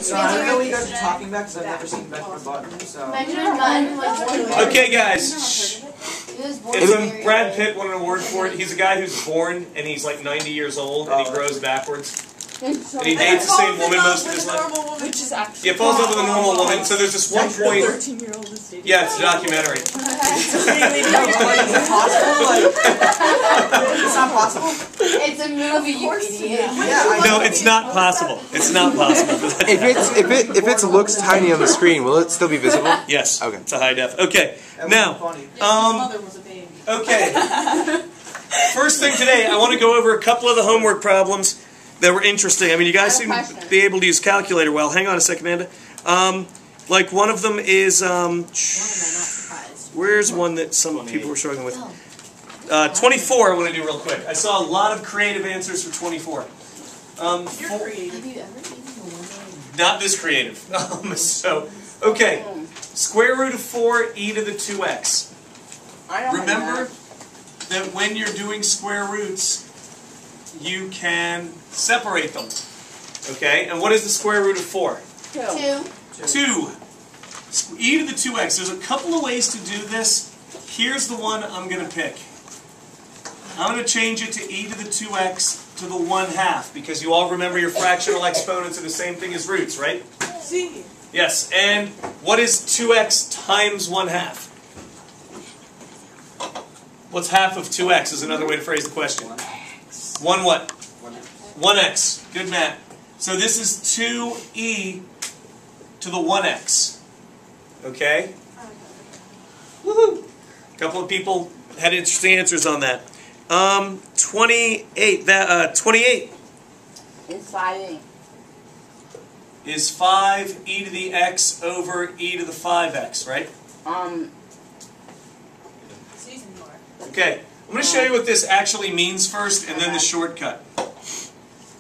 So I don't know what you guys are talking about because I've never seen Benjamin Button. So. Benjamin Button was born. Okay, guys. He was born. If Brad Pitt won an award for it, he's a guy who's born and he's like 90 years old and he grows backwards. And he dates the same woman most of his life. Which is actually. He falls in love with a normal woman, so there's this one point. 13-year-old is dating. Yeah, it's a documentary. Is it possible? It's not possible? It's a movie, you idiot. Yeah, No, it's not possible. It's not possible. If it looks tiny on the screen, will it still be visible? Yes. Okay. It's a high def. Okay. That Now, would be funny. His mother was a baby. okay. First thing today, I want to go over a couple of the homework problems that were interesting. I mean, you guys seem to be able to use calculator well. Hang on a second, Amanda. Like one of them is, where's one that some people were struggling with? 24 I want to do real quick. I saw a lot of creative answers for 24. You're creative. Have you ever eaten a woman? Not this creative. So, okay. Square root of 4 e to the 2x. Remember that when you're doing square roots, you can separate them. Okay? And what is the square root of 4? 2. E to the 2x. There's a couple of ways to do this. Here's the one I'm going to pick. I'm going to change it to e to the 2x to the 1/2 because you all remember your fractional exponents are the same thing as roots, right? See. Yes. And what is 2x times 1/2? What's half of 2x is another way to phrase the question. 1 what? 1x. Good math. So this is 2e to the 1x. Okay? Woohoo! A couple of people had interesting answers on that. 28. 28 It's 5e. is 5e to the x over e to the 5x, right? Okay. I'm going to show you what this actually means first, and then the shortcut.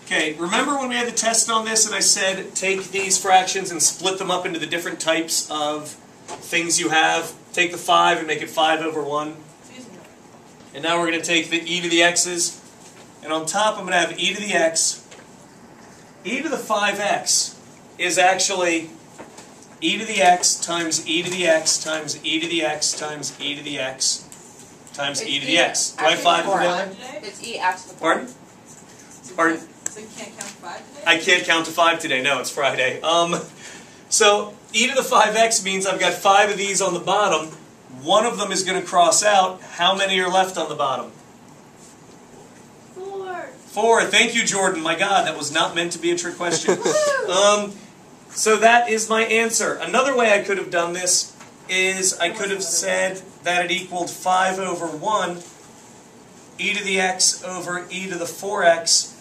Okay, remember when we had the test on this and I said take these fractions and split them up into the different types of things you have? Take the 5 and make it 5 over 1. And now we're going to take the e to the x's, and on top I'm going to have e to the x. E to the 5x is actually e to the x times e to the x times e to the x times e to the x times e to the x. Do I have 5 together? It's e after the Pardon? Pardon? So you can't count to 5 today? I can't count to 5 today. No, it's Friday. So e to the 5x means I've got 5 of these on the bottom. One of them is going to cross out. How many are left on the bottom? 4. 4. Thank you, Jordan. My God, that was not meant to be a trick question. So that is my answer. Another way I could have done this is I could have said that it equaled 5 over 1 e to the x over e to the 4x.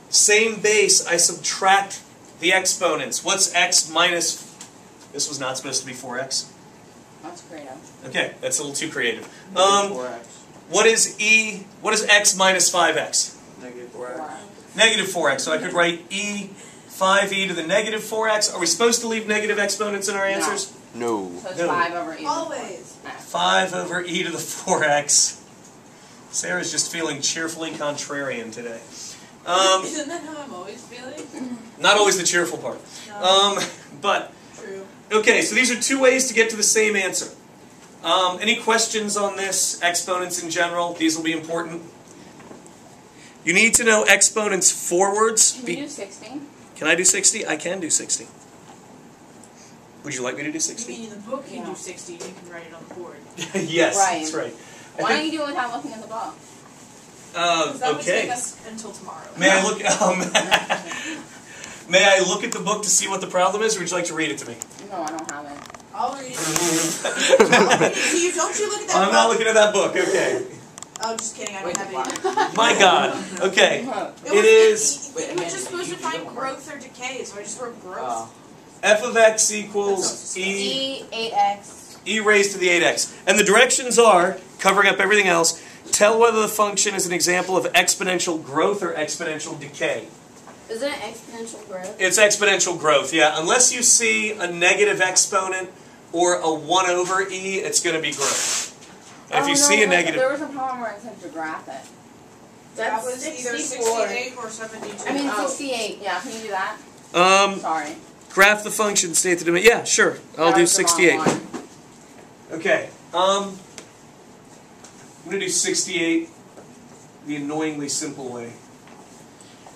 Same base, I subtract the exponents. What's x minus... This was not supposed to be 4x. That's creative. Okay, that's a little too creative. 4x. What is x minus 5x? Negative 4x. Negative 4x. So I could write 5e to the negative 4x. Are we supposed to leave negative exponents in our answers? No. So it's No. 5 over e. Always. 5 over e to the 4x. Sarah's just feeling cheerfully contrarian today. Isn't that how I'm always feeling? Not always the cheerful part. No. But, True. okay, so these are two ways to get to the same answer. Any questions on this? Exponents in general? These will be important. You need to know exponents forwards. Can you do 60? Can I do 60? I can do 60. Would you like me to do 60? You mean in the book you do 60 and you can write it on the board. Yes, Right. that's right. Why don't you do it without looking at the book? Because that would Okay. take us until tomorrow. May I look? May I look at the book to see what the problem is, or would you like to read it to me? No, I don't have it. I'll read it. I'll read it to you. Don't you look at that I'm book. not looking at that book. Okay. Oh, just kidding. I don't have it either. My God. Okay. It It is It was just supposed to find growth or decay, so I just wrote growth. f of x equals e 8x. raised to the 8x. And the directions are, covering up everything else, tell whether the function is an example of exponential growth or exponential decay. Isn't it exponential growth? It's exponential growth, yeah. Unless you see a negative exponent or a 1 over e, it's going to be growth. And if you see a negative... There was a problem where it said to graph it. That was either 68 or 72. I mean 68. Yeah, can you do that? Sorry. Graph the function, state the domain. Yeah, sure. I'll do 68. Okay. I'm going to do 68 the annoyingly simple way.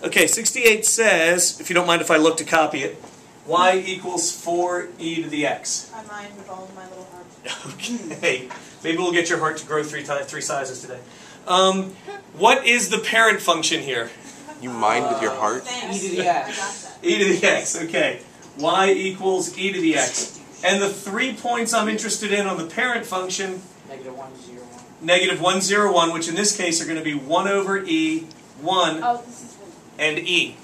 Okay, 68 says, if you don't mind if I look to copy it, y equals 4e to the x. I mind with all of my little heart. Okay. Maybe we'll get your heart to grow three sizes today. What is the parent function here? You mind with your heart? Thanks. E to the x. I got that. E to the x, okay. Y equals e to the x. And the 3 points I'm interested in on the parent function, Negative 1, 0, 1. negative 1, 0, 1, which in this case are going to be 1 over e, 1, Oh, this is and e.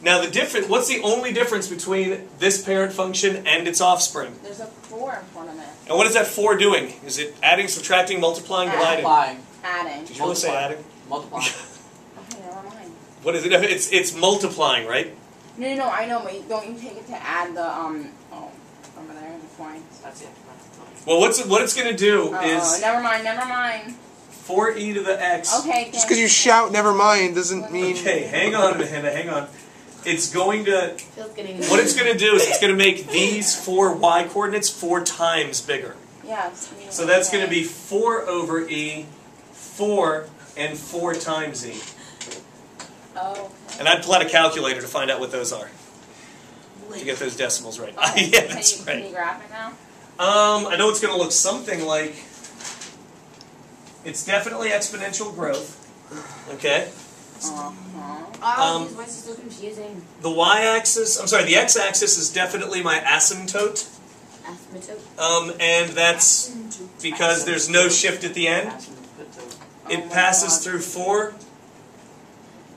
Now what's the only difference between this parent function and its offspring? there's a 4 in front of it. And what is that 4 doing? Is it adding, subtracting, multiplying, dividing? Multiplying. Adding. Did you really say adding? Multiplying. Okay, never mind. What is it? It's multiplying, right? No, I know, but don't you take it to add the, over there, the points. That's it. Well, what it's going to do is never mind. 4e to the x. Okay, Just because you shout "never mind" doesn't mean. Okay, hang on, Hannah, hang on. It's going to... Feels getting What it's going to do is it's going to make these 4 y coordinates 4 times bigger. Yeah. So that's going to be 4 over e, 4, and 4 times e. Oh, okay. And I'd pull out a calculator to find out what those are. To get those decimals right. Oh, Yeah, that's Can right. you graph it now? I know it's going to look something like... It's definitely exponential growth. Okay? Uh-huh. Um, These voices are so confusing. The y-axis... I'm sorry, the x-axis is definitely my asymptote. Asymptote. And that's because there's no shift at the end. It passes through 4.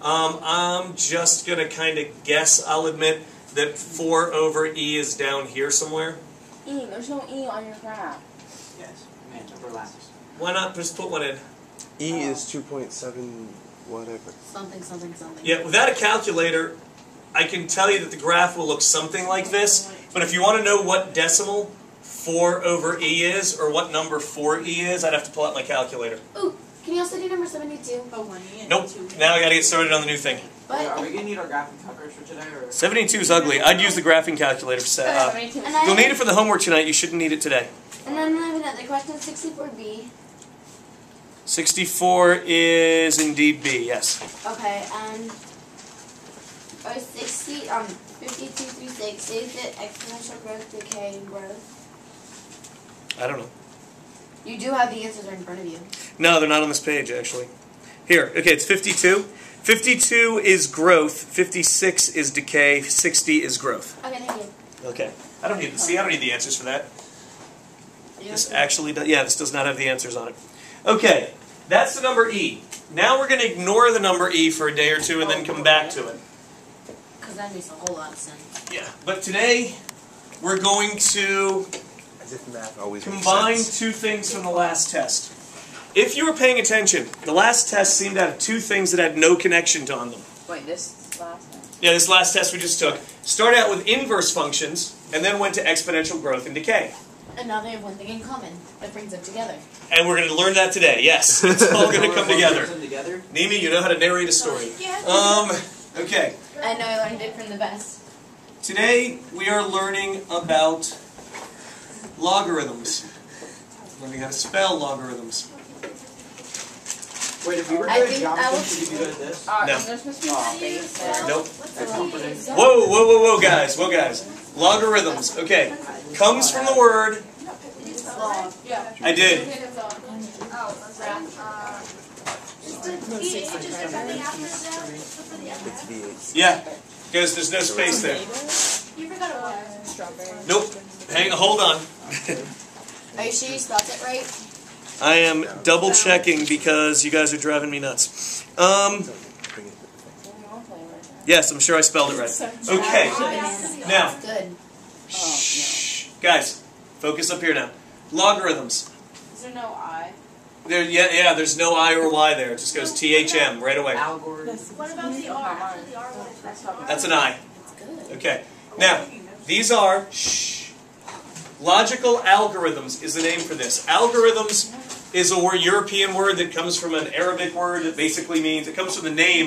I'm just going to kind of guess, I'll admit, that 4 over e is down here somewhere. E, there's no E on your graph. Yes. Man, overlaps. Why not just put one in? E is 2.7 whatever. Something. Yeah, without a calculator, I can tell you that the graph will look something like this. But if you want to know what decimal 4 over e is, or what number 4e is, I'd have to pull out my calculator. Ooh, can you also do number 72? Oh, 1 and Nope. 2. Now I got to get started on the new thing. But Are we going to need our graphing calculators for today? Or? 72 is ugly. I'd use the graphing calculator to set up. 72. You'll need it for the homework tonight. You shouldn't need it today. And then I have another question, 64B. 64 is indeed B, yes. Okay, and 5236 says that exponential growth, decay, and growth. I don't know. You do have the answers right in front of you. No, they're not on this page, actually. Here, okay, it's 52. 52 is growth, 56 is decay, 60 is growth. Okay, thank you. Okay. I don't need the answers for that. This actually does, yeah, this does not have the answers on it. Okay, that's the number E. Now we're going to ignore the number E for a day or two and then come back to it. Because that makes a whole lot of sense. Yeah, but today we're going to As if math always makes combine sense. 2 things from the last test. If you were paying attention, the last test seemed to have 2 things that had no connection on them. Wait, this last one? Yeah, this last test we just took started out with inverse functions and then went to exponential growth and decay. And now they have one thing in common that brings them together. And we're going to learn that today, yes. It's all going to come together. Them together? Nimi, you know how to narrate a story. Okay. I know I learned it from the best. Today we are learning about logarithms. Learning how to spell logarithms. Wait, if we were I good at think geometry, I should we be good at this? No. There's supposed to be space there. Nope. That's comforting. Whoa, guys, Logarithms, okay. Comes from the word, I did. It's V8. Yeah, because there's no space there. You forgot a word. Strawberry. Nope. Hold on. Are you sure you spelled it right? I am double checking because you guys are driving me nuts. Yes, I'm sure I spelled it right. Okay. Now, Good. shh. Guys, focus up here now. Logarithms. Is there no I? Yeah, there's no I or Y there. It just goes THM right away. Algorithms. What about the R? That's an I. Good. Okay. Now, these are logical algorithms is the name for this. Algorithms is a European word that comes from an Arabic word that basically means, it comes from the name